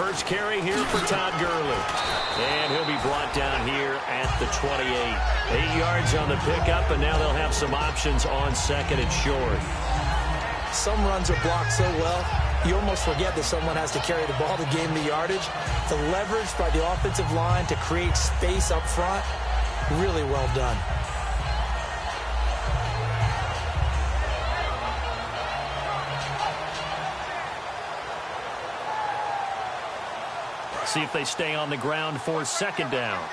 first carry here for Todd Gurley. And he'll be brought down here at the 28. 8 yards on the pickup, and now they'll have some options on second and short. Some runs are blocked so well, you almost forget that someone has to carry the ball to gain the yardage. The leverage by the offensive line to create space up front, really well done. See if they stay on the ground for second down.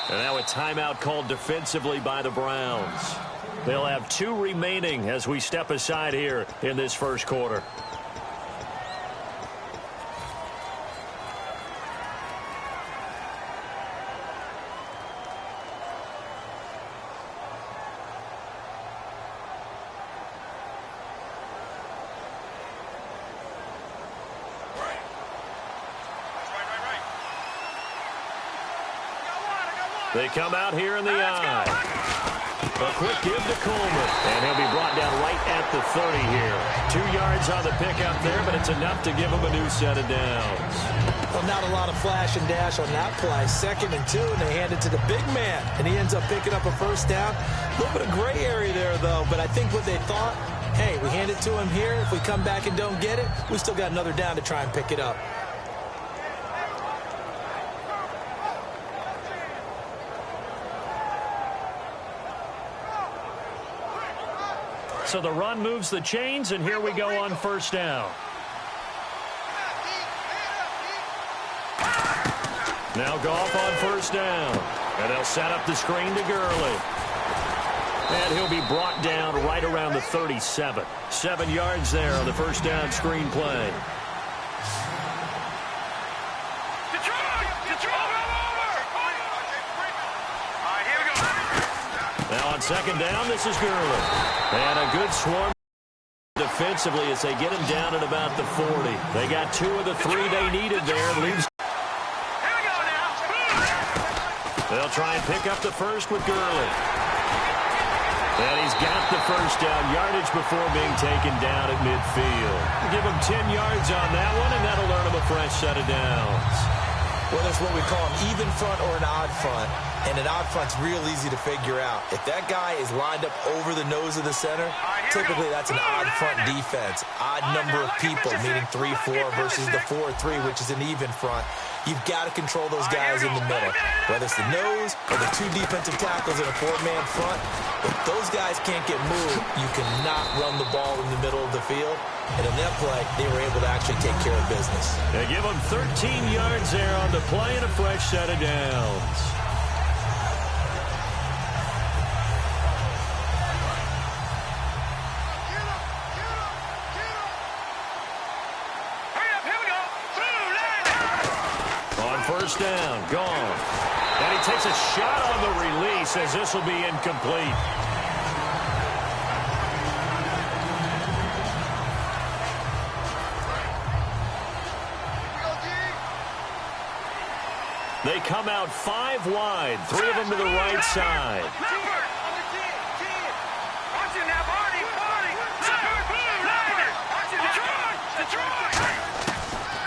And now a timeout called defensively by the Browns. They'll have 2 remaining as we step aside here in this first quarter. They come out here in the eye. A quick give to Coleman. And he'll be brought down right at the 30 here. 2 yards on the pickup there, but it's enough to give him a new set of downs. Well, not a lot of flash and dash on that play. 2nd and 2, and they hand it to the big man. And he ends up picking up a first down. A little bit of gray area there, though. But I think what they thought, hey, we hand it to him here. If we come back and don't get it, we still got another down to try and pick it up. So the run moves the chains, and here we go on first down. Now Goff on first down. And they'll set up the screen to Gurley. And he'll be brought down right around the 37. 7 yards there on the first down screen play. Now on second down, this is Gurley. And a good swarm defensively as they get him down at about the 40. They got 2 of the 3 they needed there. Leaves. They'll try and pick up the first with Gurley. And he's got the first down yardage before being taken down at midfield. Give him 10 yards on that one, and that'll earn him a fresh set of downs. Well, there's what we call an even front or an odd front. And an odd front's real easy to figure out. If that guy is lined up over the nose of the center, typically that's an odd front defense. Odd number of people, meaning 3-4 versus the 4-3, which is an even front. You've got to control those guys in the middle. Whether it's the nose or the 2 defensive tackles in a 4-man front, if those guys can't get moved, you cannot run the ball in the middle of the field. And in that play, they were able to actually take care of business. They give them 13 yards there on the play and a fresh set of downs. First down, gone. And he takes a shot on the release as this will be incomplete. They come out 5 wide, 3 of them to the right side.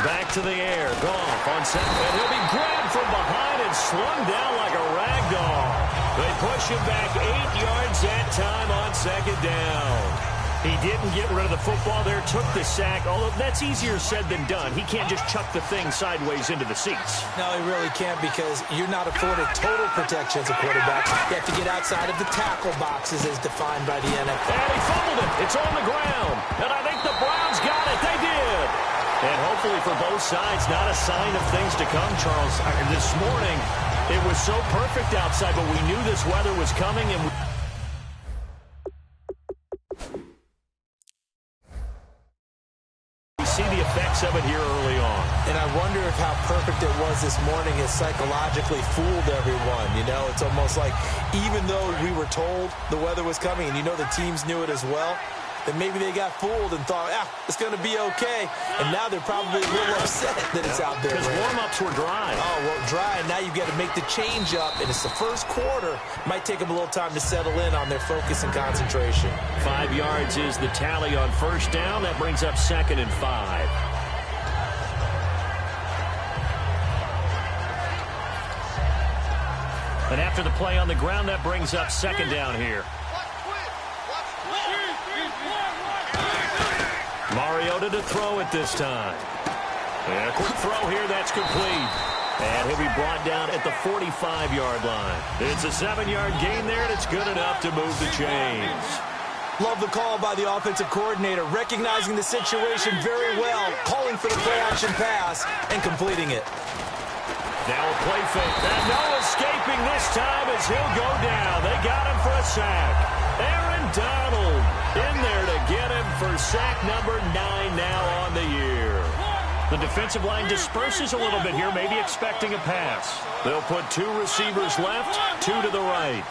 Back to the air, Goff on set, and he'll be grabbed from behind and slung down like a rag doll. They push him back 8 yards that time on second down. He didn't get rid of the football there, took the sack, although that's easier said than done. He can't just chuck the thing sideways into the seats. No, he really can't because you're not afforded total protection as a quarterback. You have to get outside of the tackle boxes as defined by the NFL. And he fumbled it. It's on the ground. And I think the Browns got it. They did. And hopefully for both sides, not a sign of things to come, Charles. This morning, it was so perfect outside, but we knew this weather was coming, and we see the effects of it here early on. And I wonder if how perfect it was this morning has psychologically fooled everyone. You know, it's almost like even though we were told the weather was coming, and you know the teams knew it as well, then maybe they got fooled and thought, it's going to be okay. And now they're probably a little upset that it's out there. Because warm-ups were dry. Oh, well, dry, and now you've got to make the change up, and it's the first quarter. Might take them a little time to settle in on their focus and concentration. 5 yards is the tally on first down. That brings up 2nd and 5. And after the play on the ground, that brings up second down here. Mariota to throw it this time. And a quick throw here, that's complete. And he'll be brought down at the 45-yard line. It's a 7-yard gain there, and it's good enough to move the chains. Love the call by the offensive coordinator, recognizing the situation very well, calling for the play-action pass, and completing it. Now a play fake. And no escaping this time as he'll go down. They got him for a sack. Aaron Donald in there to get him for sack number 9 now on the year. The defensive line disperses a little bit here, maybe expecting a pass. They'll put 2 receivers left, 2 to the right.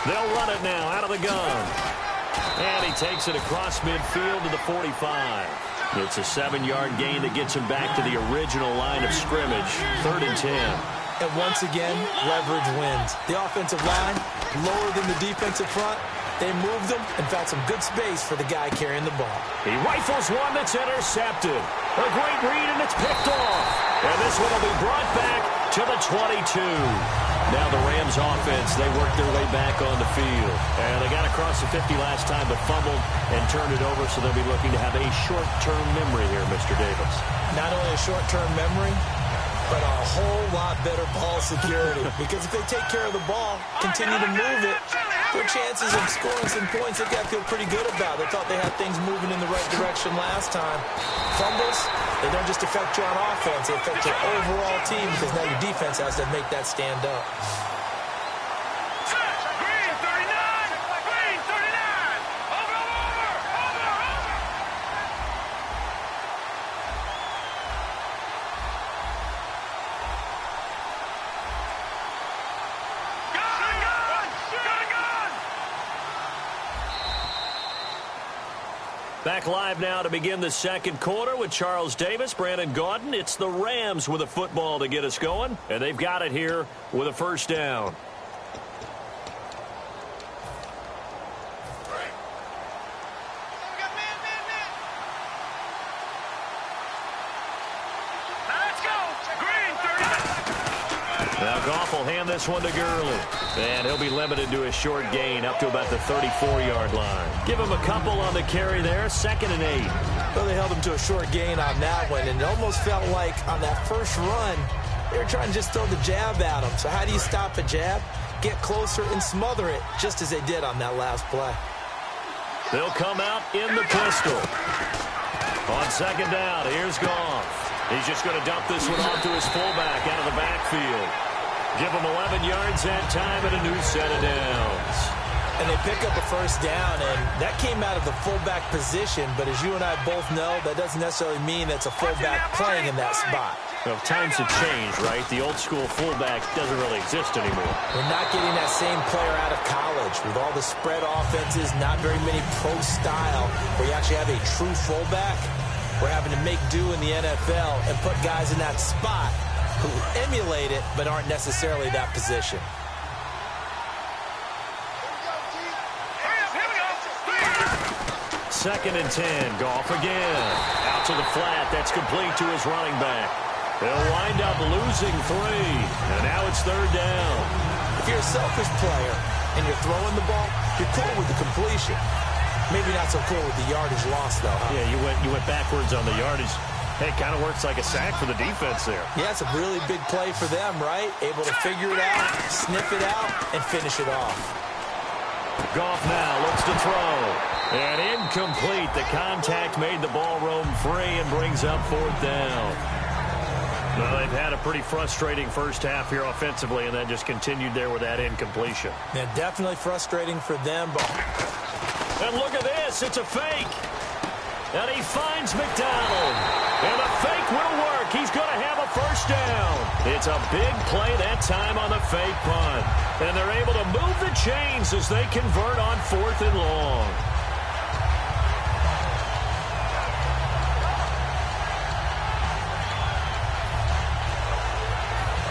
They'll run it now out of the gun. And he takes it across midfield to the 45. It's a 7-yard gain that gets him back to the original line of scrimmage, 3rd and 10. And once again, leverage wins. The offensive line, lower than the defensive front. They moved him and found some good space for the guy carrying the ball. He rifles one that's intercepted. A great read, and it's picked off. And this one will be brought back to the 22. Now the Rams offense, they work their way back on the field. And they got across the 50 last time, but fumbled and turned it over, so they'll be looking to have a short-term memory here, Mr. Davis. Not only a short-term memory, but a whole lot better ball security. Because if they take care of the ball, continue to move it, their chances of scoring some points, they've got to feel pretty good about. They thought they had things moving in the right direction last time. Fumbles, they don't just affect you on offense, they affect your overall team because now your defense has to make that stand up. Back live now to begin the second quarter with Charles Davis, Brandon Gaudin. It's the Rams with a football to get us going, and they've got it here with a first down. Now Goff will hand this one to Gurley. And he'll be limited to a short gain up to about the 34-yard line. Give him a couple on the carry there, 2nd and 8. Well, they held him to a short gain on that one, and it almost felt like on that first run, they were trying to just throw the jab at him. So how do you stop a jab? Get closer and smother it, just as they did on that last play. They'll come out in the pistol. On 2nd down, here's Goff. He's just going to dump this one off to his fullback out of the backfield. Give him 11 yards that time and a new set of downs. And they pick up a first down, and that came out of the fullback position. But as you and I both know, that doesn't necessarily mean that's a fullback playing in that spot. Well, times have changed, right? The old school fullback doesn't really exist anymore. We're not getting that same player out of college. With all the spread offenses, not very many pro style, where you actually have a true fullback. We're having to make do in the NFL and put guys in that spot who emulate it but aren't necessarily that position. Second and 10, Goff again. Out to the flat, that's complete to his running back. They'll wind up losing 3, and now it's 3rd down. If you're a selfish player and you're throwing the ball, you're cool with the completion. Maybe not so cool with the yardage loss, though. Huh? Yeah, you went backwards on the yardage. Hey, it kind of works like a sack for the defense there. Yeah, it's a really big play for them, right? Able to figure it out, sniff it out, and finish it off. Goff now looks to throw. And incomplete. The contact made the ball roam free and brings up 4th down. Well, they've had a pretty frustrating first half here offensively, and then just continued there with that incompletion. Yeah, definitely frustrating for them. But and look at this. It's a fake. And he finds McDonald. And the fake will work. He's going to have a first down. It's a big play that time on the fake punt. And they're able to move the chains as they convert on 4th and long.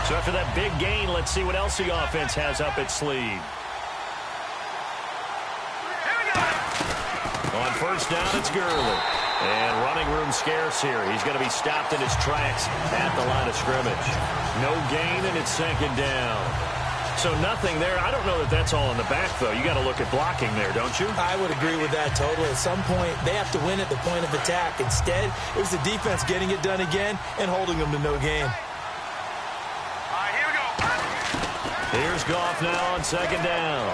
So after that big gain, let's see what else the offense has up its sleeve. On 1st down, it's Gurley. And running room scarce here. He's going to be stopped in his tracks at the line of scrimmage. No gain, and it's second down. So nothing there. I don't know that that's all in the back, though. You got to look at blocking there, don't you? I would agree with that totally. At some point, they have to win at the point of attack. Instead, it was the defense getting it done again and holding them to no gain. Here we go. Here's Goff now on second down.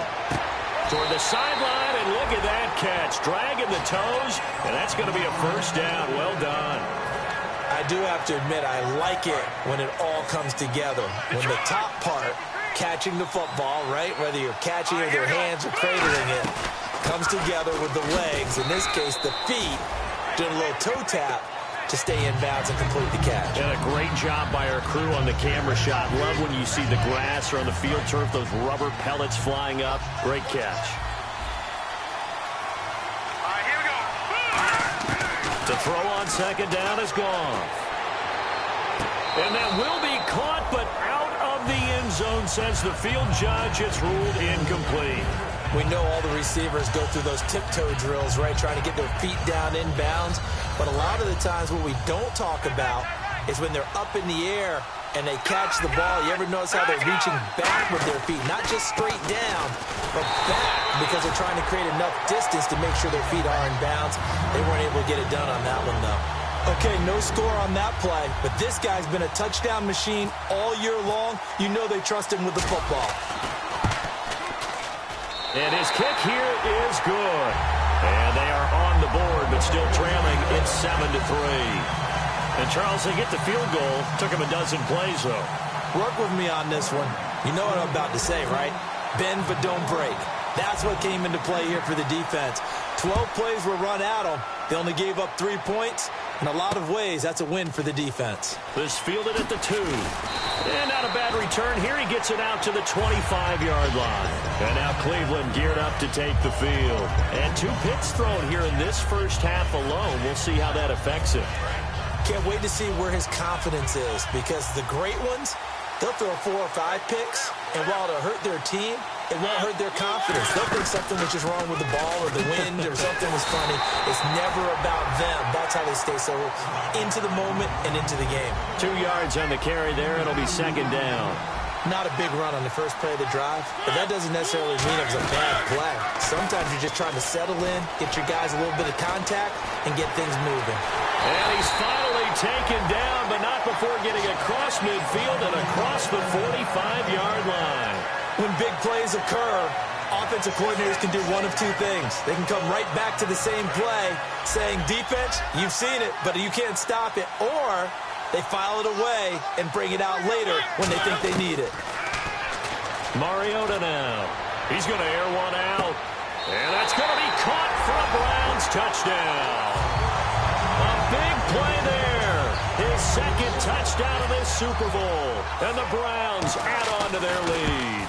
Toward the sideline, and look at that catch. Dragging the toes, and that's going to be a first down. Well done. I do have to admit, I like it when it all comes together. When the top part, catching the football, right, whether you're catching it with your hands or cradling it, comes together with the legs, in this case the feet, doing a little toe tap to stay in bounds and complete the catch. And a great job by our crew on the camera shot. Love when you see the grass or on the field turf, those rubber pellets flying up. Great catch. Here we go. The throw on second down is gone. And that will be caught, but out of the end zone, says the field judge. It's ruled incomplete. We know all the receivers go through those tiptoe drills, right, trying to get their feet down in bounds. But a lot of the times what we don't talk about is when they're up in the air and they catch the ball. You ever notice how they're reaching back with their feet, not just straight down, but back, because they're trying to create enough distance to make sure their feet are in bounds. They weren't able to get it done on that one, though. Okay, no score on that play, but this guy's been a touchdown machine all year long. You know they trust him with the football. And his kick here is good. And they are on the board, but still trailing. It's 7-3. And, Charles, they get the field goal. Took him a dozen plays, though. Work with me on this one. You know what I'm about to say, right? Bend but don't break. That's what came into play here for the defense. 12 plays were run at them. They only gave up 3 points. In a lot of ways, that's a win for the defense. This fielded at the 2. And not a bad return here. He gets it out to the 25-yard line. And now Cleveland geared up to take the field. And 2 picks thrown here in this first half alone. We'll see how that affects him. Can't wait to see where his confidence is, because the great ones, they'll throw 4 or 5 picks, and while it'll hurt their team, it won't hurt their confidence. They'll think something was just wrong with the ball or the wind or something was funny. It's never about them. That's how they stay so into the moment and into the game. 2 yards on the carry there. It'll be second down. Not a big run on the first play of the drive, but that doesn't necessarily mean it was a bad play. Sometimes you're just trying to settle in, get your guys a little bit of contact, and get things moving. And he's finally taken down, but not before getting across midfield and across the 45-yard line. When big plays occur, offensive coordinators can do one of 2 things. They can come right back to the same play, saying, defense, you've seen it, but you can't stop it. Or they file it away and bring it out later when they think they need it. Mariota now. He's going to air one out. And that's going to be caught for a Browns touchdown. A big play there. His second touchdown of this Super Bowl. And the Browns add on to their lead.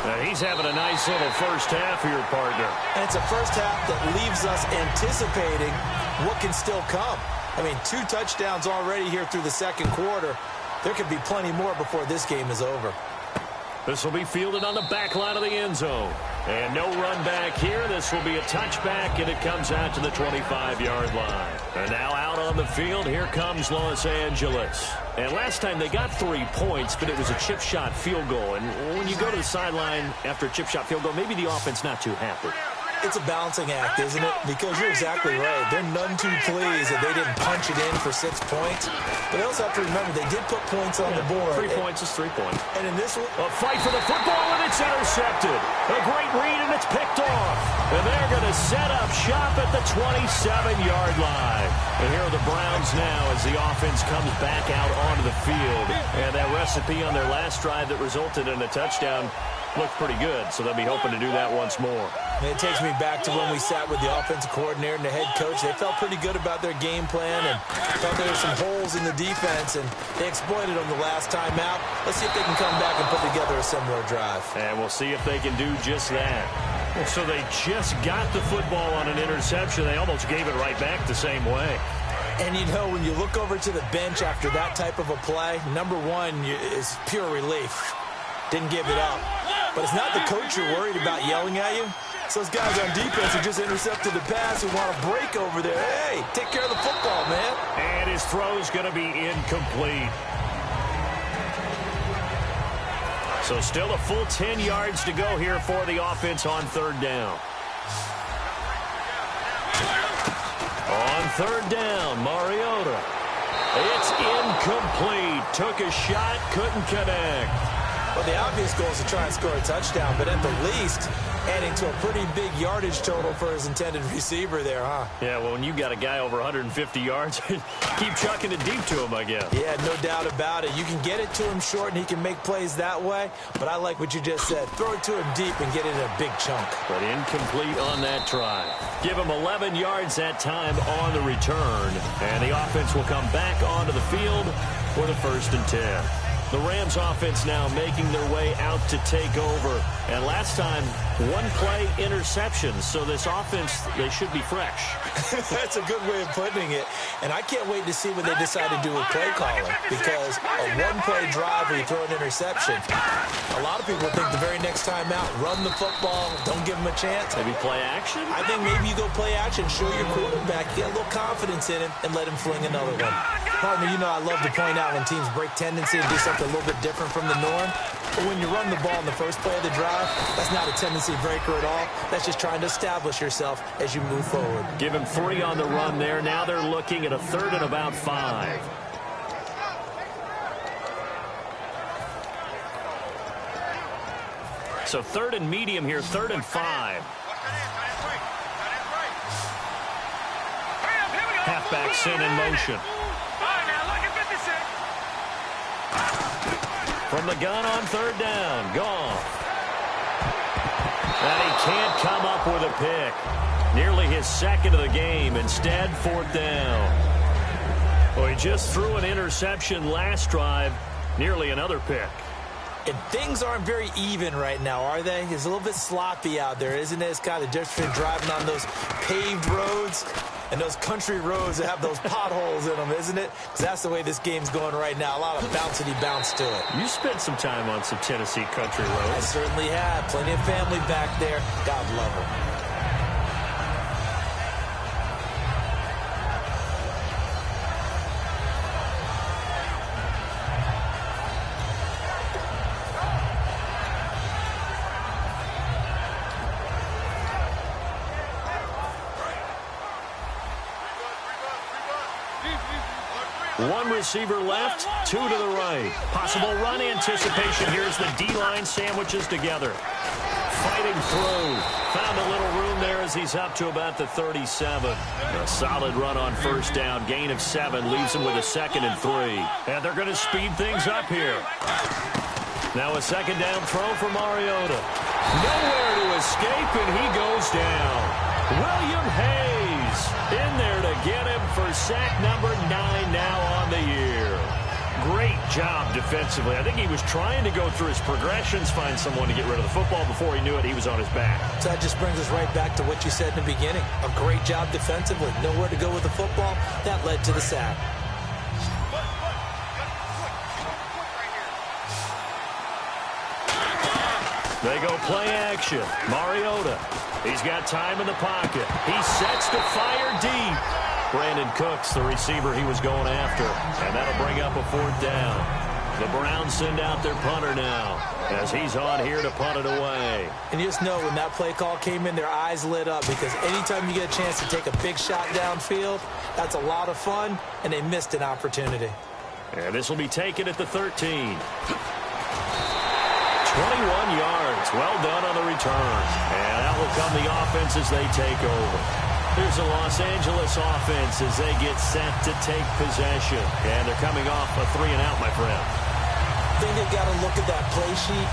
Now he's having a nice little first half here, partner. And it's a first half that leaves us anticipating what can still come. I mean, 2 touchdowns already here through the second quarter. There could be plenty more before this game is over. This will be fielded on the back line of the end zone. And no run back here. This will be a touchback, and it comes out to the 25-yard line. And now out on the field, here comes Los Angeles. And last time they got 3 points, but it was a chip shot field goal. And when you go to the sideline after a chip shot field goal, maybe the offense not too happy. It's a balancing act, isn't it? Because you're exactly right. They're none too pleased that they didn't punch it in for 6 points. But they also have to remember they did put points on the board. 3 points is 3 points. And in this one, a fight for the football, and it's intercepted. A great read, and it's picked off. And they're going to set up shop at the 27-yard line. And here are the Browns now as the offense comes back out onto the field. And that recipe on their last drive that resulted in a touchdown looked pretty good, so they'll be hoping to do that once more. And it takes me back to when we sat with the offensive coordinator and the head coach. They felt pretty good about their game plan and thought there were some holes in the defense, and they exploited them the last time out. Let's see if they can come back and put together a similar drive. And we'll see if they can do just that. So they just got the football on an interception. They almost gave it right back the same way. And, you know, when you look over to the bench after that type of a play, number one is pure relief. Didn't give it up. But it's not the coach you're worried about yelling at you. Those guys on defense who just intercepted the pass and want to break over there. Hey, take care of the football, man. And his throw's going to be incomplete. So still a full 10 yards to go here for the offense on third down. On third down, Mariota. It's incomplete. Took a shot, couldn't connect. Well, the obvious goal is to try and score a touchdown, but at the least, adding to a pretty big yardage total for his intended receiver there, huh? Yeah, well, when you got a guy over 150 yards, keep chucking it deep to him, I guess. Yeah, no doubt about it. You can get it to him short, and he can make plays that way, but I like what you just said. Throw it to him deep and get it in a big chunk. But incomplete on that try. Give him 11 yards that time on the return, and the offense will come back onto the field for the 1st and 10. The Rams offense now making their way out to take over. And last time, one-play interceptions. So this offense, they should be fresh. That's a good way of putting it. And I can't wait to see what they decide to do with play calling. Because a one-play drive where you throw an interception, a lot of people think the very next time out, run the football, don't give them a chance. Maybe play action? I think maybe you go play action, show your quarterback, get a little confidence in him, and let him fling another one. Partner, you know I love to point out when teams break tendency and do something a little bit different from the norm. But when you run the ball in the first play of the drive, that's not a tendency breaker at all. That's just trying to establish yourself as you move forward. Give him 3 on the run there. Now they're looking at a 3rd and about 5. So 3rd and medium here, 3rd and 5. Halfback sent in motion. From the gun on 3rd down, Goff. And he can't come up with a pick. Nearly his 2nd of the game. Instead, 4th down. Well, he just threw an interception last drive. Nearly another pick. And things aren't very even right now, are they? It's a little bit sloppy out there, isn't it? It's kind of different driving on those paved roads and those country roads that have those potholes in them, isn't it? Because that's the way this game's going right now. A lot of bouncy bounce to it. You spent some time on some Tennessee country roads. I certainly have. Plenty of family back there. God love them. One receiver left, 2 to the right. Possible run anticipation. Here's the D-line sandwiches together. Fighting through. Found a little room there as he's up to about the 37. A solid run on 1st down. Gain of 7. Leaves him with a 2nd and 3. And they're going to speed things up here. Now a 2nd down throw for Mariota. Nowhere to escape, and he goes down. William Hayes in there to get him for sack number 9 now on the year. Great job defensively. I think he was trying to go through his progressions, find someone to get rid of the football. Before he knew it, he was on his back. So that just brings us right back to what you said in the beginning. A great job defensively. Nowhere to go with the football. That led to the sack. They go play action. Mariota. He's got time in the pocket. He sets to fire deep. Brandon Cooks, the receiver he was going after. And that'll bring up a 4th down. The Browns send out their punter now as he's on here to punt it away. And you just know when that play call came in, their eyes lit up because anytime you get a chance to take a big shot downfield, that's a lot of fun, and they missed an opportunity. And this will be taken at the 13. 21 yards. Well done on the return. And out will come the offense as they take over. Here's the Los Angeles offense as they get set to take possession. And they're coming off a 3-and-out, my friend. I think they've got to look at that play sheet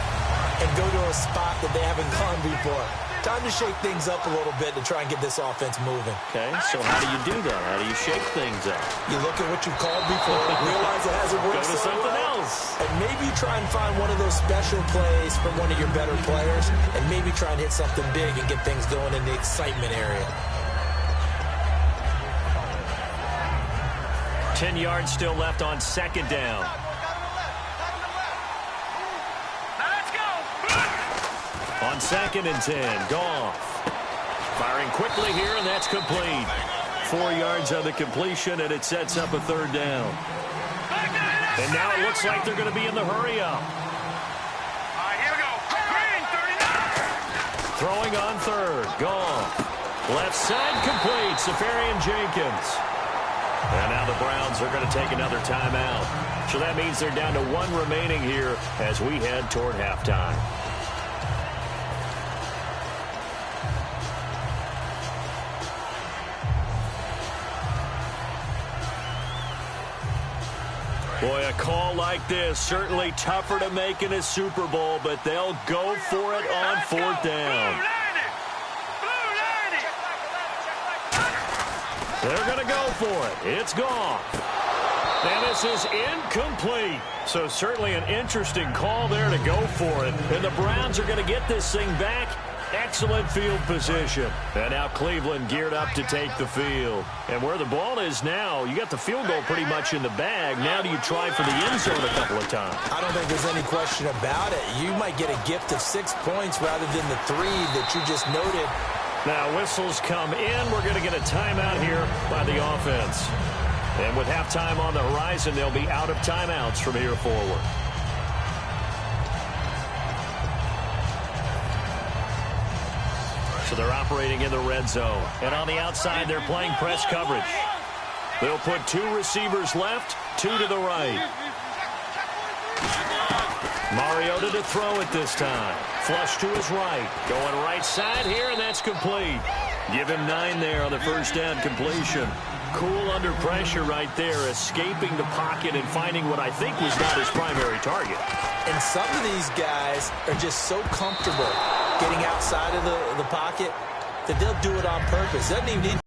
and go to a spot that they haven't gone before. Time to shake things up a little bit to try and get this offense moving. Okay, so how do you do that? How do you shake things up? You look at what you've called before, realize it hasn't worked Go to so something well, else. and maybe try and find one of those special plays from one of your better players, and maybe try and hit something big and get things going in the excitement area. 10 yards still left on 2nd down. On 2nd and 10, Goff. Firing quickly here, and that's complete. 4 yards on the completion, and it sets up a third down. And now it looks like they're going to be in the hurry-up. Here we go. Green, 39. Throwing on third. Goff. Left side complete. Safarian Jenkins. And now the Browns are going to take another timeout. So that means they're down to 1 remaining here as we head toward halftime. Boy, a call like this, certainly tougher to make in a Super Bowl, but they'll go for it on 4th down. They're going to go for it. It's gone. And this is incomplete. So certainly an interesting call there to go for it. And the Browns are going to get this thing back. Excellent field position. And now Cleveland geared up to take the field. And where the ball is now, you got the field goal pretty much in the bag. Now do you try for the end zone a couple of times? I don't think there's any question about it. You might get a gift of 6 points rather than the 3 that you just noted. Now whistles come in. We're going to get a timeout here by the offense. And with halftime on the horizon, they'll be out of timeouts from here forward. So they're operating in the red zone. And on the outside, they're playing press coverage. They'll put 2 receivers left, 2 to the right. Mariota to throw it this time. Flush to his right. Going right side here, and that's complete. Give him 9 there on the first down completion. Cool under pressure right there, escaping the pocket and finding what I think was not his primary target. And some of these guys are just so comfortable getting outside of the pocket that they'll do it on purpose. Doesn't even need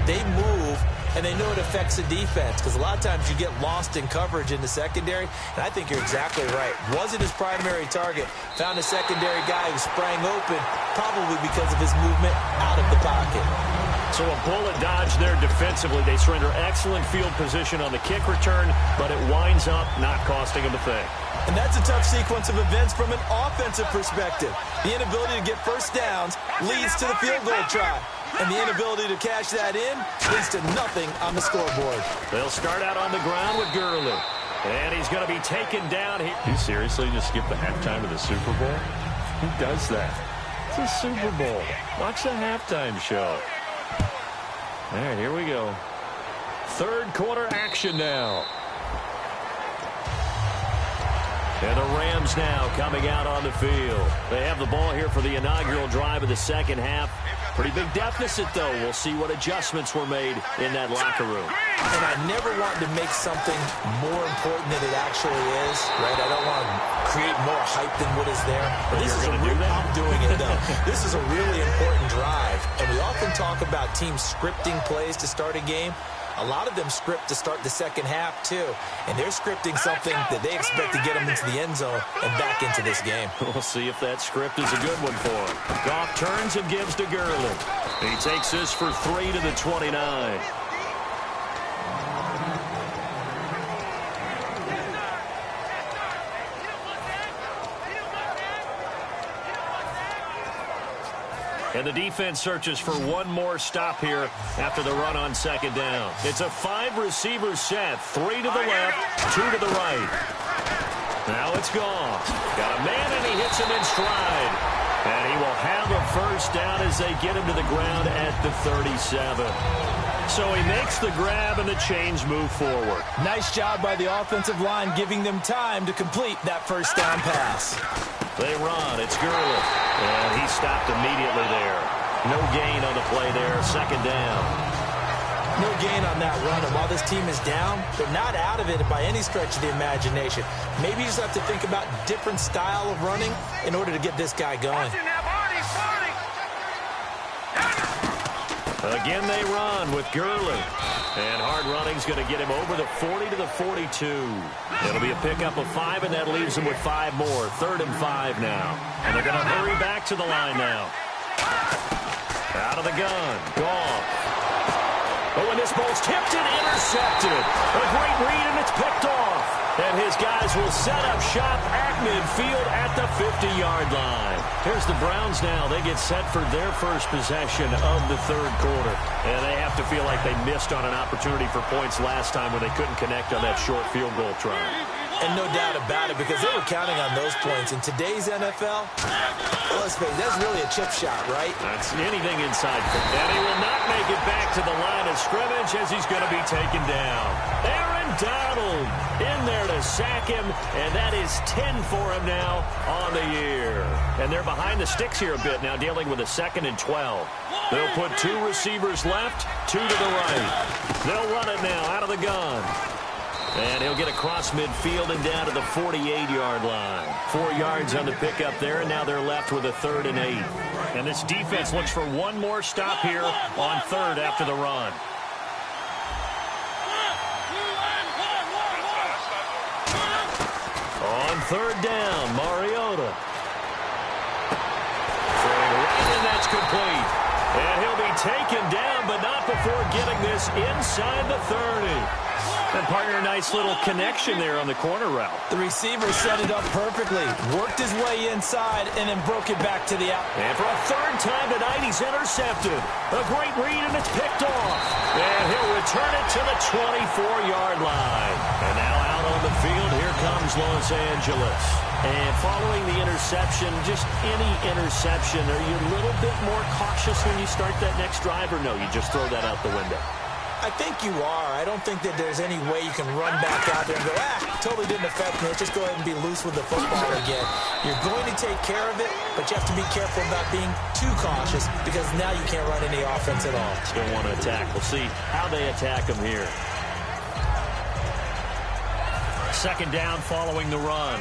they move, and they know it affects the defense because a lot of times you get lost in coverage in the secondary, and I think you're exactly right. Wasn't his primary target. Found a secondary guy who sprang open, probably because of his movement out of the pocket. So a bullet dodge there defensively. They surrender excellent field position on the kick return, but it winds up not costing them a thing. And that's a tough sequence of events from an offensive perspective. The inability to get first downs leads to the field goal try. And the inability to cash that in leads to nothing on the scoreboard. They'll start out on the ground with Gurley. And he's going to be taken down here. You seriously just skip the halftime of the Super Bowl? Who does that? It's a Super Bowl. Watch the halftime show. All right, here we go. Third quarter action now. And the Rams now coming out on the field. They have the ball here for the inaugural drive of the second half. Pretty big deficit, though. We'll see what adjustments were made in that locker room. And I never want to make something more important than it actually is, right? I don't want to create more hype than what is there. But this is I'm doing it, though. This is a really important drive. And we often talk about teams scripting plays to start a game. A lot of them script to start the second half, too. And they're scripting something that they expect to get them into the end zone and back into this game. We'll see if that script is a good one for him. Goff turns and gives to Gurley. He takes this for 3 to the 29. And the defense searches for one more stop here after the run on second down. It's a 5-receiver set. 3 to the left, 2 to the right. Now it's gone. Got a man, and he hits him in stride. And he will have a first down as they get him to the ground at the 37. So he makes the grab, and the chains move forward. Nice job by the offensive line giving them time to complete that first down pass. They run. It's Gurley. And he stopped immediately there. No gain on the play there. Second down. No gain on that run. And while this team is down, they're not out of it by any stretch of the imagination. Maybe you just have to think about different style of running in order to get this guy going. Again, they run with Gurley. And hard running's going to get him over the 40 to the 42. It'll be a pickup of 5, and that leaves him with 5 more. 3rd and 5 now. And they're going to hurry back to the line now. Out of the gun. Goff. Oh, and this ball's tipped and intercepted. A great read, and it's picked off. And his guys will set up shop at midfield at the 50-yard line. Here's the Browns now. They get set for their first possession of the third quarter. And they have to feel like they missed on an opportunity for points last time when they couldn't connect on that short field goal try. And no doubt about it, because they were counting on those points. In today's NFL, let's face it, that's really a chip shot, right? That's anything inside. And he will not make it back to the line of scrimmage as he's going to be taken down. Aaron Donald in there to sack him, and that is 10 for him now on the year. And they're behind the sticks here a bit now, dealing with a 2nd and 12. They'll put 2 receivers left, 2 to the right. They'll run it now out of the gun. And he'll get across midfield and down to the 48-yard line. 4 yards on the pickup there, and now they're left with a 3rd and 8. And this defense looks for one more stop here on 3rd after the run. On 3rd down, Mariota. Throwing right, and that's complete. And he'll be taken down, but not before getting this inside the 30. And partner, nice little connection there on the corner route. The receiver set it up perfectly, worked his way inside, and then broke it back to the out. And for a 3rd time tonight, he's intercepted. A great read, and it's picked off. And he'll return it to the 24-yard line. And now out on the field, here comes Los Angeles. And following the interception, just any interception, are you a little bit more cautious when you start that next drive, or no, you just throw that out the window? I think you are. I don't think that there's any way you can run back out there and go, totally didn't affect me. Let's just go ahead and be loose with the football again. You're going to take care of it, but you have to be careful about being too cautious because now you can't run any offense at all. Still want to attack. We'll see how they attack them here. 2nd down following the run.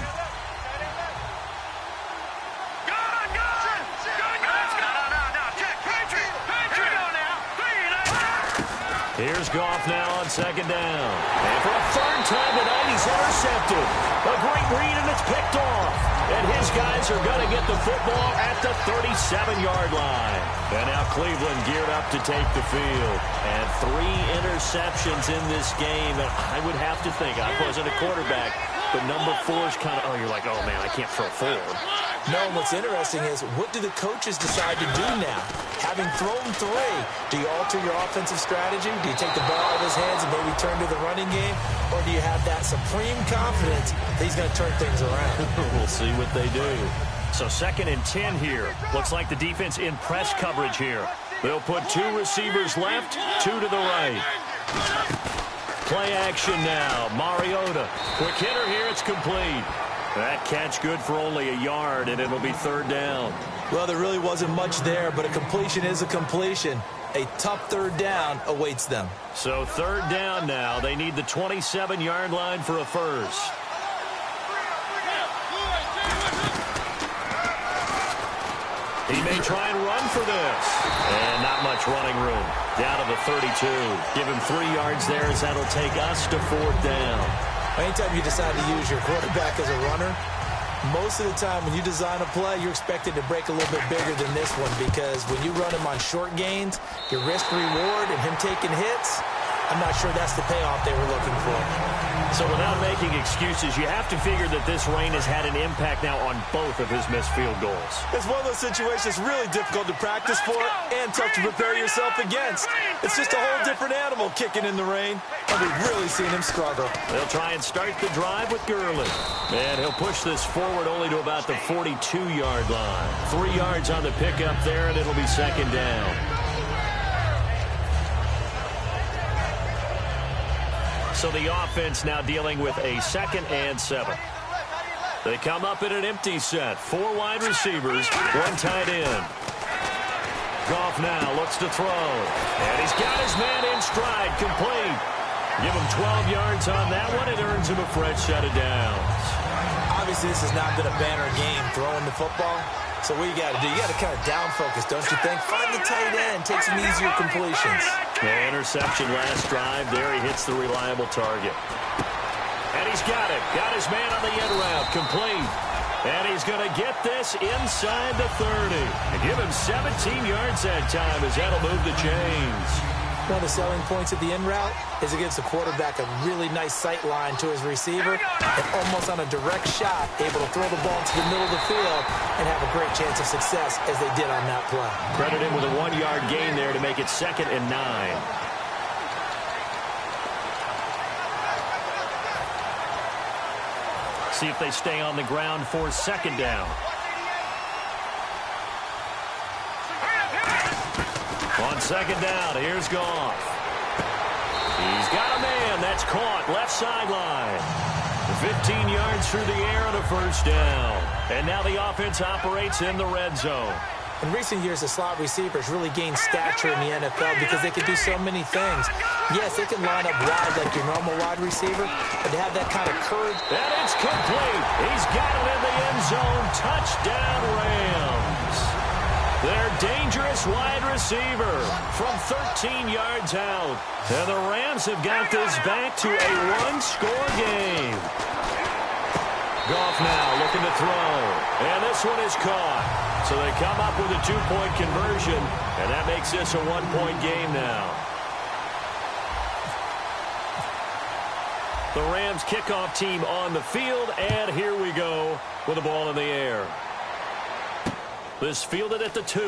Here's Goff now on 2nd down. And for a 3rd time tonight, he's intercepted. A great read, and it's picked off. And his guys are going to get the football at the 37-yard line. And now Cleveland geared up to take the field. And 3 interceptions in this game. And I would have to think, I wasn't a quarterback, but number 4 is kind of, you're like, oh, man, I can't throw 4. No, and what's interesting is, what do the coaches decide to do now? Having thrown 3, do you alter your offensive strategy? Do you take the ball out of his hands and maybe turn to the running game? Or do you have that supreme confidence that he's going to turn things around? We'll see what they do. So 2nd and 10 here. Looks like the defense in press coverage here. They'll put 2 receivers left, 2 to the right. Play action now. Mariota. Quick hitter here. It's complete. That catch good for only a yard, and it'll be 3rd down. Well, there really wasn't much there, but a completion is a completion. A tough 3rd down awaits them. So 3rd down now. They need the 27-yard line for a first. He may try and run for this. And not much running room. Down to the 32. Give him 3 yards there as that'll take us to 4th down. Anytime you decide to use your quarterback as a runner, most of the time when you design a play, you're expected to break a little bit bigger than this one because when you run him on short gains, your risk-reward and him taking hits, I'm not sure that's the payoff they were looking for. So without making excuses, you have to figure that this rain has had an impact now on both of his missed field goals. It's one of those situations really difficult to practice for and tough to prepare yourself against. It's just a whole different animal kicking in the rain, and we've really seen him struggle. They'll try and start the drive with Gurley. And he'll push this forward only to about the 42-yard line. 3 yards on the pickup there, and it'll be 2nd down. So the offense now dealing with a 2nd and 7. They come up in an empty set. 4 wide receivers, 1 tight end. Goff now looks to throw. And he's got his man in stride, complete. Give him 12 yards on that one. It earns him a fresh set of downs. Obviously, this has not been a banner game throwing the football. So what you got to do, you got to kind of down focus, don't you think? Find the tight end, take some easier completions. The interception last drive. There he hits the reliable target. And he's got it. Got his man on the end route, complete. And he's going to get this inside the 30. And give him 17 yards that time as that'll move the chains. One of the selling points of the in route is it gives the quarterback a really nice sight line to his receiver and almost on a direct shot, able to throw the ball into the middle of the field and have a great chance of success as they did on that play. Credit him with a 1-yard gain there to make it 2nd and 9. See if they stay on the ground for 2nd down. On 2nd down, here's Goff. He's got a man. That's caught. Left sideline. 15 yards through the air and a 1st down. And now the offense operates in the red zone. In recent years, the slot receivers really gained stature in the NFL because they can do so many things. Yes, they can line up wide like your normal wide receiver, but to have that kind of courage. And it's complete. He's got it in the end zone. Touchdown, Rams. Their dangerous wide receiver from 13 yards out. And the Rams have got this back to a 1-score game. Goff now looking to throw. And this one is caught. So they come up with a 2-point conversion. And that makes this a 1-point game now. The Rams kickoff team on the field. And here we go with the ball in the air. This fielded at the 2.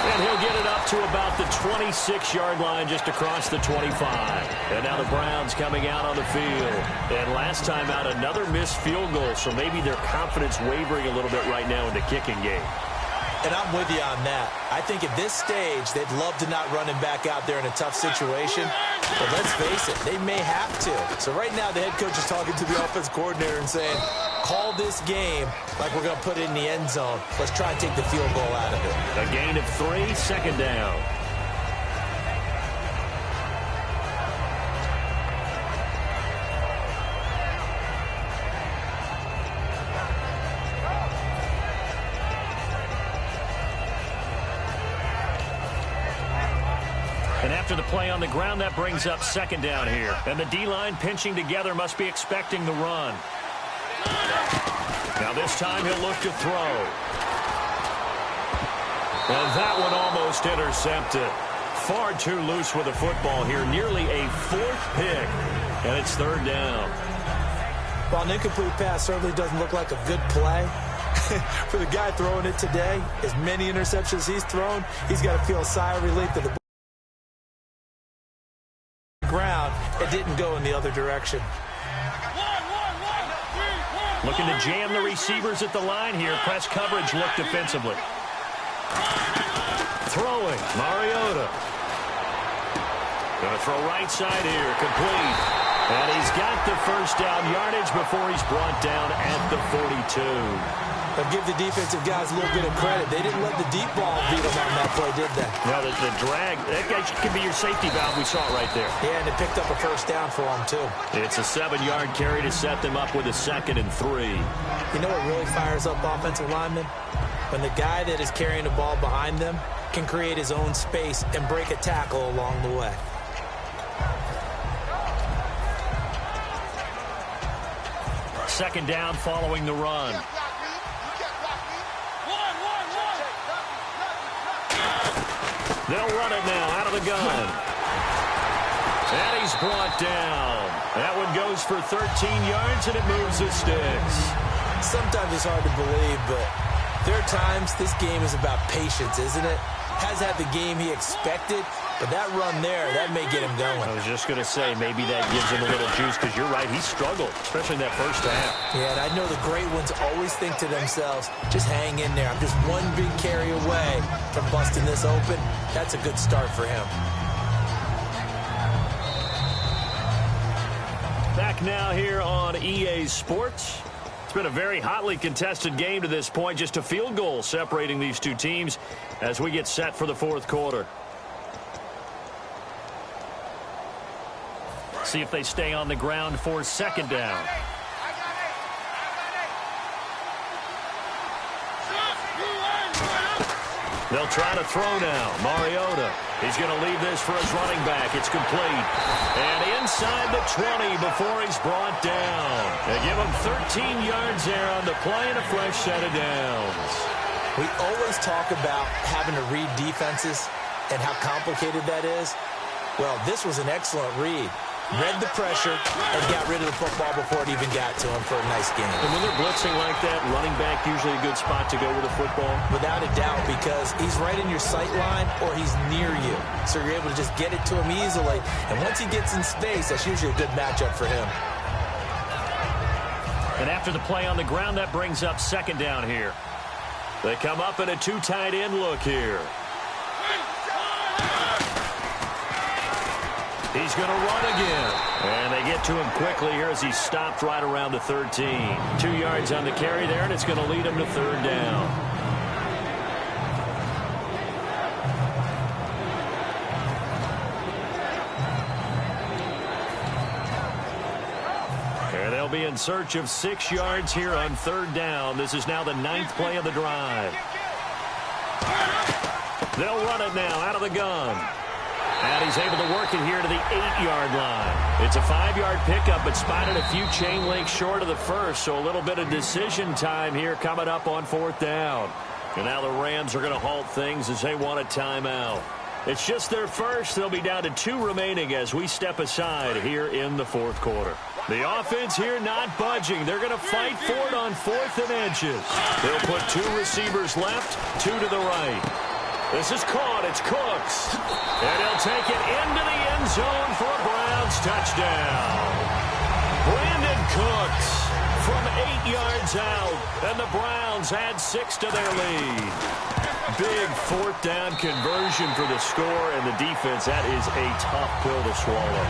And he'll get it up to about the 26-yard line just across the 25. And now the Browns coming out on the field. And last time out, another missed field goal. So maybe their confidence wavering a little bit right now in the kicking game. And I'm with you on that. I think at this stage, they'd love to not run him back out there in a tough situation. But let's face it, they may have to. So right now, the head coach is talking to the offense coordinator and saying, call this game like we're going to put it in the end zone. Let's try and take the field goal out of it. A gain of 3, 2nd down. And after the play on the ground, that brings up 2nd down here. And the D-line pinching together must be expecting the run. Now this time he'll look to throw. And that one almost intercepted. Far too loose with the football here. Nearly a 4th pick. And it's 3rd down. While an incomplete pass certainly doesn't look like a good play, for the guy throwing it today, as many interceptions he's thrown, he's got to feel a sigh of relief that the ground, it didn't go in the other direction. Looking to jam the receivers at the line here. Press coverage look defensively. Throwing, Mariota. Going to throw right side here, complete. And he's got the 1st down yardage before he's brought down at the 42. But give the defensive guys a little bit of credit. They didn't let the deep ball beat them on that play, did they? No, the drag, that guy could be your safety valve. We saw it right there. Yeah, and it picked up a 1st down for them, too. It's a 7-yard carry to set them up with a 2nd and 3. You know what really fires up offensive linemen? When the guy that is carrying the ball behind them can create his own space and break a tackle along the way. Second down following the run. They'll run it now out of the gun. And he's brought down. That one goes for 13 yards, and it moves the sticks. Sometimes it's hard to believe, but there are times this game is about patience, isn't it? Has had the game he expected, but that run there, that may get him going. I was just going to say, maybe that gives him a little juice, because you're right, he struggled, especially in that 1st half. Yeah, and I know the great ones always think to themselves, just hang in there. I'm just one big carry away from busting this open. That's a good start for him. Back now here on EA Sports. It's been a very hotly contested game to this point. Just a field goal separating these two teams as we get set for the 4th quarter. See if they stay on the ground for 2nd down. They'll try to throw now. Mariota. He's going to leave this for his running back. It's complete. And inside the 20 before he's brought down. They give him 13 yards there on the play and a fresh set of downs. We always talk about having to read defenses and how complicated that is. Well, this was an excellent read. Read the pressure and got rid of the football before it even got to him for a nice game. And when they're blitzing like that, running back usually a good spot to go with the football? Without a doubt, because he's right in your sight line or he's near you. So you're able to just get it to him easily. And once he gets in space, that's usually a good matchup for him. And after the play on the ground, that brings up second down here. They come up in a two tight end look here. He's going to run again. And they get to him quickly here as he's stopped right around the 13. 2 yards on the carry there, and it's going to lead him to third down. And they'll be in search of 6 yards here on third down. This is now the 9th play of the drive. They'll run it now out of the gun. And he's able to work it here to the 8-yard line. It's a 5-yard pickup, but spotted a few chain links short of the first, so a little bit of decision time here coming up on fourth down. And now the Rams are going to halt things as they want a timeout. It's just their first. They'll be down to 2 remaining as we step aside here in the fourth quarter. The offense here not budging. They're going to fight for it on 4th and inches. They'll put 2 receivers left, 2 to the right. This is caught. It's Cooks. And he'll take it into the end zone for a Browns touchdown. Brandon Cooks from 8 yards out. And the Browns add 6 to their lead. Big 4th down conversion for the score. And the defense, that is a tough pill to swallow.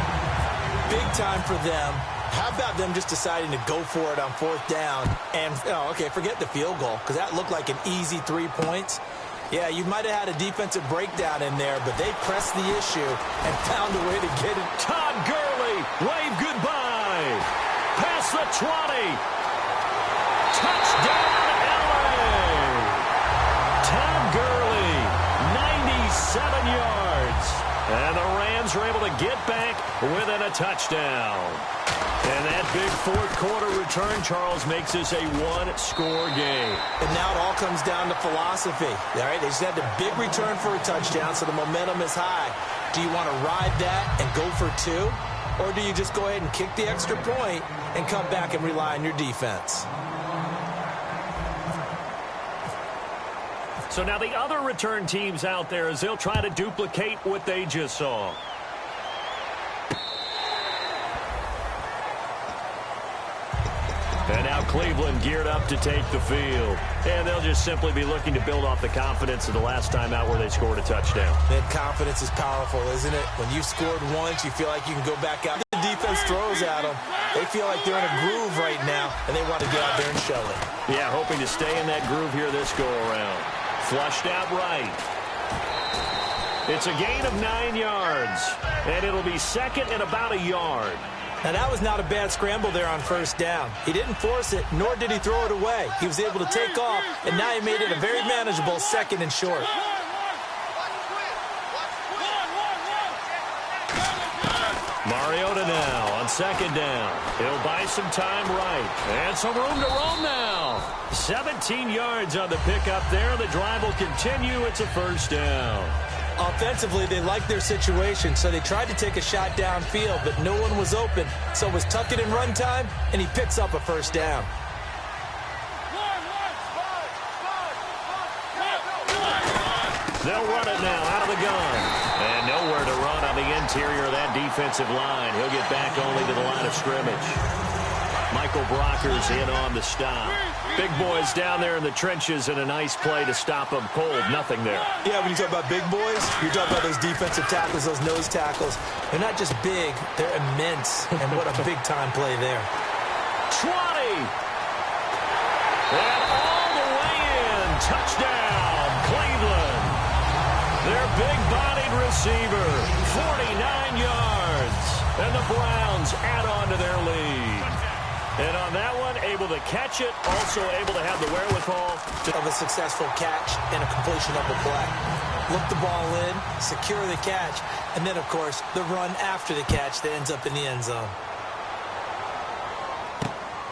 Big time for them. How about them just deciding to go for it on 4th down? And, okay, forget the field goal, because that looked like an easy 3 points. Yeah, you might have had a defensive breakdown in there, but they pressed the issue and found a way to get it. Todd Gurley, wave goodbye. Past the 20. Touchdown, LA. Todd Gurley, 97 yards. And the Rams are able to get back within a touchdown. And that big fourth quarter return, Charles, makes this a 1-score game. And now it all comes down to philosophy. All right, they just had the big return for a touchdown, so the momentum is high. Do you want to ride that and go for 2? Or do you just go ahead and kick the extra point and come back and rely on your defense? So now the other return teams out there as they'll try to duplicate what they just saw. And now Cleveland geared up to take the field. And they'll just simply be looking to build off the confidence of the last time out where they scored a touchdown. That confidence is powerful, isn't it? When you've scored once, you feel like you can go back out. The defense throws at them. They feel like they're in a groove right now, and they want to get out there and show it. Yeah, hoping to stay in that groove here this go-around. Flushed out right. It's a gain of 9 yards. And it'll be second and about a yard. Now, that was not a bad scramble there on first down. He didn't force it, nor did he throw it away. He was able to take off, and now he made it a very manageable second and short. Mariota now on second down. He'll buy some time right. And some room to roam now. 17 yards on the pickup there. The drive will continue. It's a first down. Offensively, they liked their situation, so they tried to take a shot downfield, but no one was open. So it was tuck it in run time, and he picks up a first down. They'll run it now out of the gun. And nowhere to run on the interior of that defensive line. He'll get back only to the line of scrimmage. Michael Brocker's in on the stop. Big boys down there in the trenches, and a nice play to stop them cold. Nothing there. Yeah, when you talk about big boys, you're talking about those defensive tackles, those nose tackles. They're not just big, they're immense. And what a big-time play there. 20. And all the way in. Touchdown, Cleveland. Their big-bodied receiver, 49 yards. And the Browns add on to their lead. And on that one, able to catch it, also able to have the wherewithal of a successful catch and a completion of the play. Look the ball in, secure the catch, and then, of course, the run after the catch that ends up in the end zone.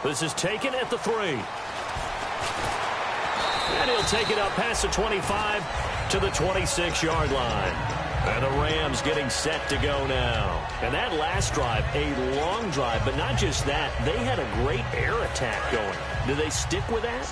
This is taken at the 3. And he'll take it up past the 25 to the 26-yard line. And the Rams getting set to go now. And that last drive, a long drive, but not just that. They had a great air attack going. Do they stick with that?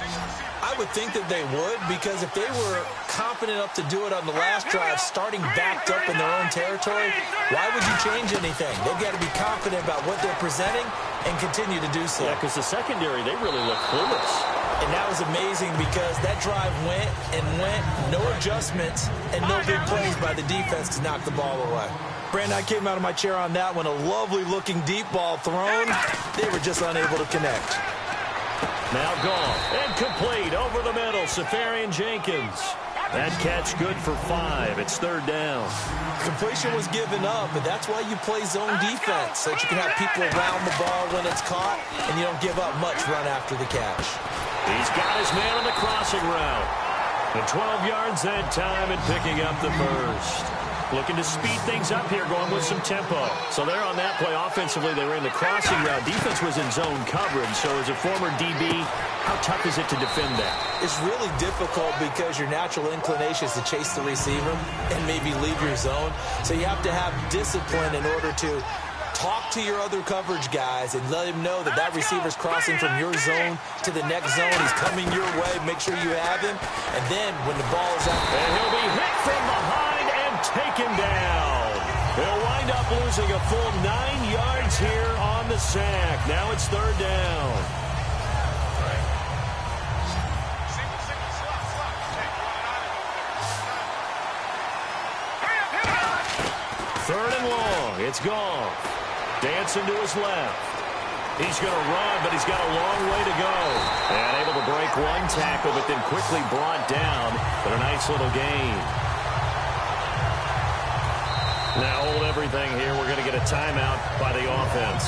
I would think that they would, because if they were confident enough to do it on the last drive, starting backed up in their own territory, why would you change anything? They've got to be confident about what they're presenting and continue to do so. Yeah, because the secondary, they really look clueless. And that was amazing because that drive went and went, no adjustments, and no big plays by the defense to knock the ball away. Brandon, I came out of my chair on that one. A lovely-looking deep ball thrown. They were just unable to connect. Now gone and complete over the middle. Safarian Jenkins. That catch good for 5. It's 3rd down. Completion was given up, but that's why you play zone defense, so that you can have people around the ball when it's caught, and you don't give up much run after the catch. He's got his man on the crossing route. And 12 yards that time and picking up the first. Looking to speed things up here, going with some tempo. So there on that play, offensively, they were in the crossing route. Defense was in zone coverage. So as a former DB, how tough is it to defend that? It's really difficult because your natural inclination is to chase the receiver and maybe leave your zone. So you have to have discipline in order to talk to your other coverage guys and let him know that that receiver's crossing from your zone to the next zone. He's coming your way. Make sure you have him. And then when the ball is out, and he'll be hit from behind and taken down. He'll wind up losing a full 9 yards here on the sack. Now it's 3rd down. Third and long. It's gone. Dancing to his left. He's going to run, but he's got a long way to go. And able to break one tackle, but then quickly brought down for a nice little gain. Now hold everything here. We're going to get a timeout by the offense.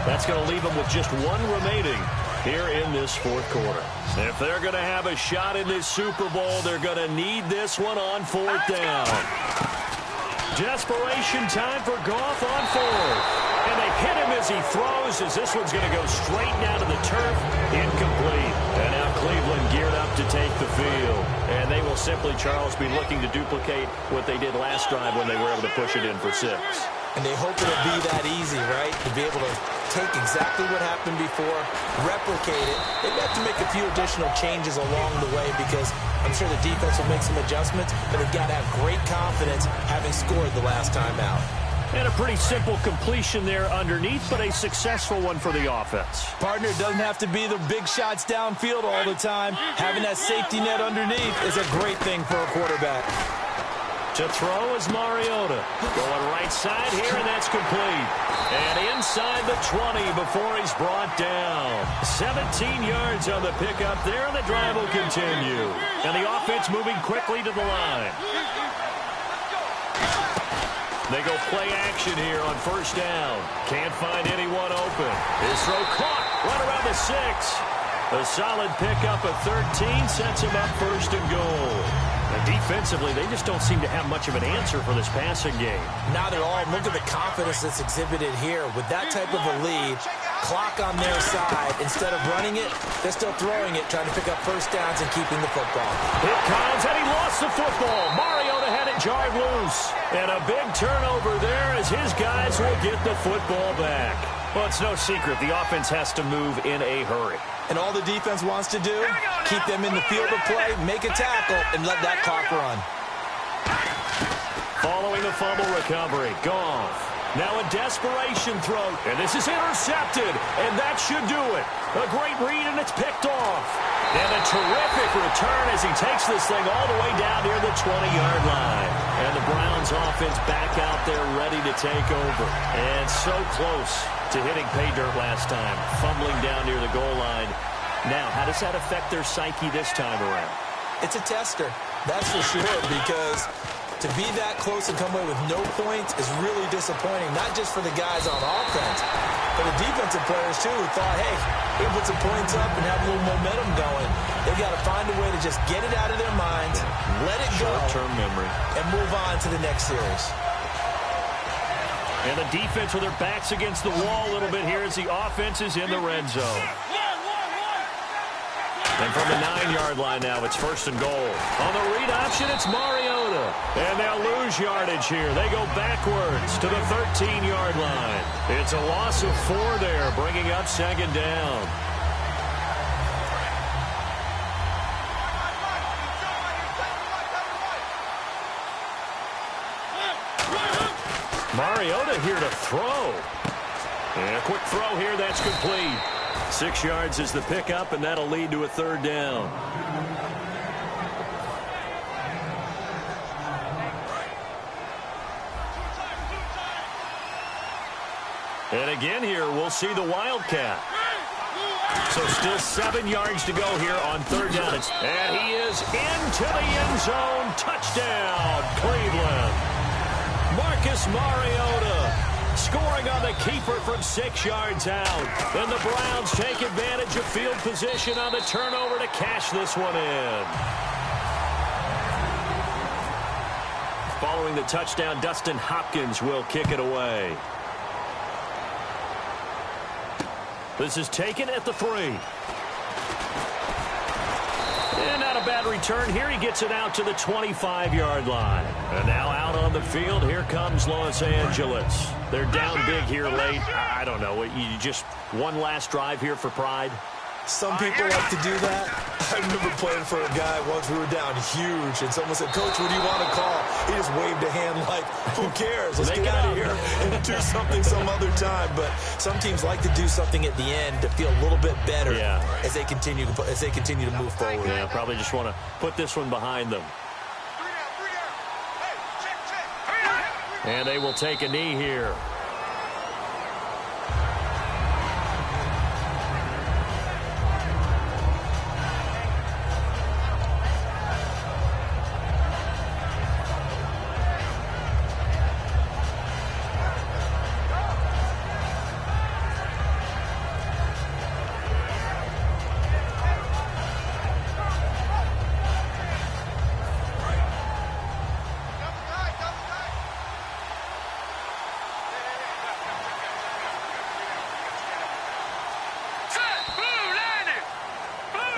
That's going to leave them with just 1 remaining here in this 4th quarter. If they're going to have a shot in this Super Bowl, they're going to need this one on 4th down. Desperation time for Goff on 4th. And they hit him as he throws, as this one's going to go straight down to the turf. Incomplete. And now Cleveland geared up to take the field. And they will simply, Charles, be looking to duplicate what they did last drive when they were able to push it in for 6. And they hope it'll be that easy, right? To be able to take exactly what happened before, replicate it. They've got to make a few additional changes along the way because I'm sure the defense will make some adjustments, but they've got to have great confidence having scored the last time out. And a pretty simple completion there underneath, but a successful one for the offense. Partner, doesn't have to be the big shots downfield all the time. Having that safety net underneath is a great thing for a quarterback. To throw is Mariota. Going right side here, and that's complete. And inside the 20 before he's brought down. 17 yards on the pickup there, and the drive will continue. And the offense moving quickly to the line. They go play action here on 1st down. Can't find anyone open. His throw caught right around the 6. A solid pickup of 13 sets him up 1st and goal. And defensively, they just don't seem to have much of an answer for this passing game. Not at all. Look at the confidence that's exhibited here. With that type of a lead, clock on their side, instead of running it, they're still throwing it, trying to pick up 1st downs and keeping the football. Here comes, and he lost the football. Mariota had it jarred loose. And a big turnover there as his guys will get the football back. Well, it's no secret. The offense has to move in a hurry. And all the defense wants to do, keep them in the field of play, make a tackle, and let that clock run. Following the fumble recovery, Goff. Now a desperation throw, and this is intercepted, and that should do it. A great read, and it's picked off. And a terrific return as he takes this thing all the way down near the 20-yard line. And the Browns offense back out there ready to take over. And so close to hitting pay dirt last time, fumbling down near the goal line. Now, how does that affect their psyche this time around? It's a tester, that's for sure, because to be that close and come away with no points is really disappointing, not just for the guys on offense, but the defensive players, too, who thought, hey, we can put some points up and have a little momentum going. They've got to find a way to just get it out of their minds, let it go, short-term memory, and move on to the next series. And the defense with their backs against the wall a little bit here as the offense is in the red zone. And from the 9-yard line now, it's 1st and goal. On the read option, it's Mariota. And they'll lose yardage here. They go backwards to the 13-yard line. It's a loss of 4 there, bringing up 2nd down. Mariota here to throw. And a quick throw here, that's complete. 6 yards is the pickup, and that'll lead to a 3rd down. And again here, we'll see the Wildcat. So still 7 yards to go here on 3rd down. And he is into the end zone. Touchdown, Cleveland. Marcus Mariota scoring on the keeper from 6 yards out. Then the Browns take advantage of field position on the turnover to cash this one in. Following the touchdown, Dustin Hopkins will kick it away. This is taken at the 3. And not a bad return here. He gets it out to the 25-yard line. And now out on the field, here comes Los Angeles. They're down big here late. I don't know. You just one last drive here for pride? Some people like to do that. I remember playing for a guy once. We were down huge, and someone said, "Coach, what do you want to call?" He just waved a hand like, "Who cares? Let's get out of here and do something some other time." But some teams like to do something at the end to feel a little bit better as they continue to move forward. Yeah, probably just want to put this one behind them. And they will take a knee here.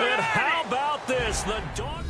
And how about this? The dog